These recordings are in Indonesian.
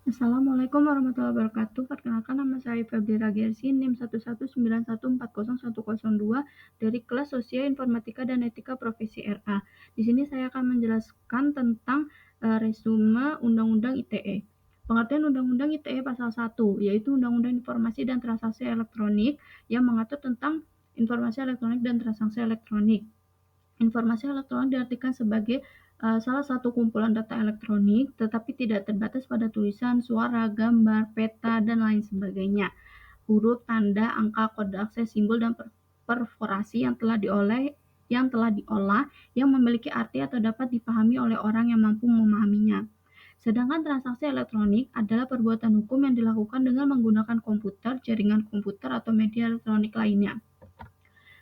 Assalamualaikum warahmatullahi wabarakatuh. Perkenalkan nama saya Febriana Gersi, NIM 119140102 dari kelas Sosial Informatika dan Etika Profesi RA. Di sini saya akan menjelaskan tentang resume Undang-Undang ITE. Pengertian Undang-Undang ITE pasal 1, yaitu Undang-Undang Informasi dan Transaksi Elektronik yang mengatur tentang informasi elektronik dan transaksi elektronik. Informasi elektronik diartikan sebagai salah satu kumpulan data elektronik, tetapi tidak terbatas pada tulisan, suara, gambar, peta, dan lain sebagainya. Huruf, tanda, angka, kode akses, simbol, dan perforasi yang telah diolah yang memiliki arti atau dapat dipahami oleh orang yang mampu memahaminya. Sedangkan transaksi elektronik adalah perbuatan hukum yang dilakukan dengan menggunakan komputer, jaringan komputer, atau media elektronik lainnya.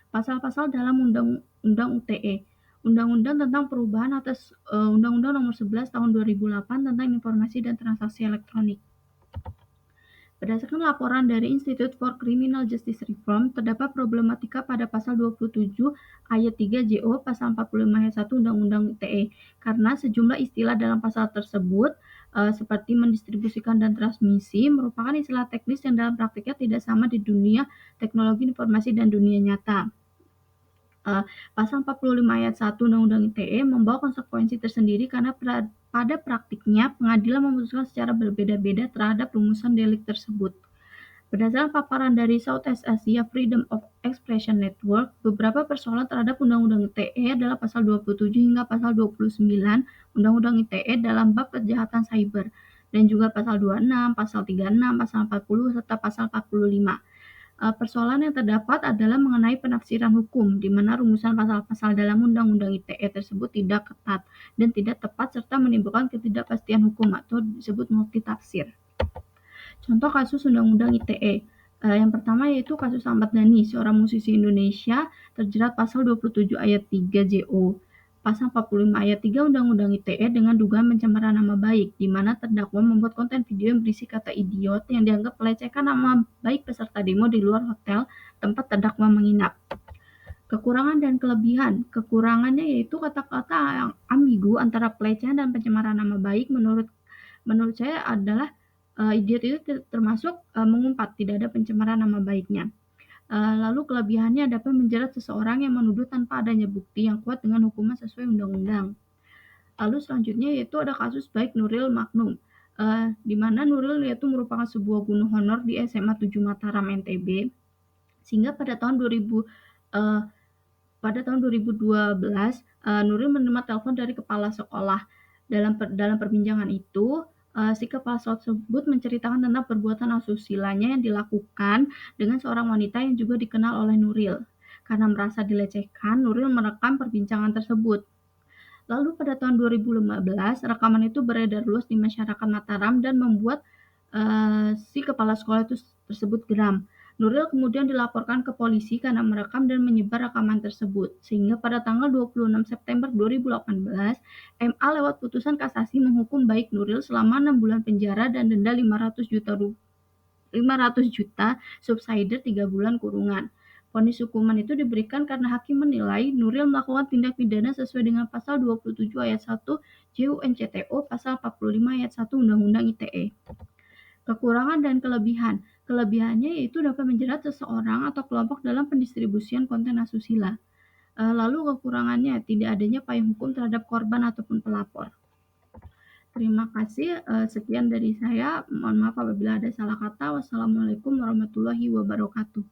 Pasal-pasal dalam Undang-Undang UTE. Undang-Undang tentang perubahan atas Undang-Undang Nomor 11 Tahun 2008 tentang Informasi dan Transaksi Elektronik. Berdasarkan laporan dari Institute for Criminal Justice Reform, terdapat problematika pada pasal 27 ayat 3 JO pasal 45 ayat 1 Undang-Undang ITE karena sejumlah istilah dalam pasal tersebut seperti mendistribusikan dan transmisi merupakan istilah teknis yang dalam praktiknya tidak sama di dunia teknologi informasi dan dunia nyata. Pasal 45 ayat 1 Undang-Undang ITE membawa konsekuensi tersendiri karena pada praktiknya pengadilan memutuskan secara berbeda-beda terhadap rumusan delik tersebut. Berdasarkan paparan dari Southeast Asia Freedom of Expression Network, beberapa persoalan terhadap Undang-Undang ITE adalah pasal 27 hingga pasal 29 Undang-Undang ITE dalam bab kejahatan cyber, dan juga pasal 26, pasal 36, pasal 40, serta pasal 45. Persoalan yang terdapat adalah mengenai penafsiran hukum, di mana rumusan pasal-pasal dalam Undang-Undang ITE tersebut tidak ketat dan tidak tepat serta menimbulkan ketidakpastian hukum atau disebut multitafsir. Contoh kasus Undang-Undang ITE. Yang pertama yaitu kasus Ahmad Dhani, seorang musisi Indonesia terjerat pasal 27 ayat 3 JO. Pasal 45 ayat 3 Undang-Undang ITE dengan dugaan pencemaran nama baik, di mana terdakwa membuat konten video yang berisi kata idiot yang dianggap melecehkan nama baik peserta demo di luar hotel tempat terdakwa menginap. Kekurangan dan kelebihan. Kekurangannya yaitu kata-kata yang ambigu antara pelecehan dan pencemaran nama baik menurut saya adalah idiot itu termasuk mengumpat, tidak ada pencemaran nama baiknya. Lalu kelebihannya dapat menjerat seseorang yang menuduh tanpa adanya bukti yang kuat dengan hukuman sesuai undang-undang. Lalu selanjutnya yaitu ada kasus baik Nuril Magnum, di mana Nuril yaitu merupakan sebuah guru honor di SMA 7 Mataram NTB, sehingga pada tahun 2012 Nuril menerima telepon dari kepala sekolah. Dalam perbincangan itu, si kepala sekolah tersebut menceritakan tentang perbuatan asusilanya yang dilakukan dengan seorang wanita yang juga dikenal oleh Nuril. Karena merasa dilecehkan, Nuril merekam perbincangan tersebut. Lalu pada tahun 2015, rekaman itu beredar luas di masyarakat Mataram dan membuat si kepala sekolah tersebut geram. Nuril kemudian dilaporkan ke polisi karena merekam dan menyebar rekaman tersebut, sehingga pada tanggal 26 September 2018, MA lewat putusan kasasi menghukum baik Nuril selama 6 bulan penjara dan denda 500 juta subsidiar 3 bulan kurungan. Vonis hukuman itu diberikan karena hakim menilai Nuril melakukan tindak pidana sesuai dengan pasal 27 ayat 1 JUNCTO pasal 45 ayat 1 Undang-Undang ITE. Kekurangan dan kelebihan. Kelebihannya yaitu dapat menjerat seseorang atau kelompok dalam pendistribusian konten asusila. Lalu kekurangannya tidak adanya payung hukum terhadap korban ataupun pelapor. Terima kasih. Sekian dari saya. Mohon maaf apabila ada salah kata. Wassalamualaikum warahmatullahi wabarakatuh.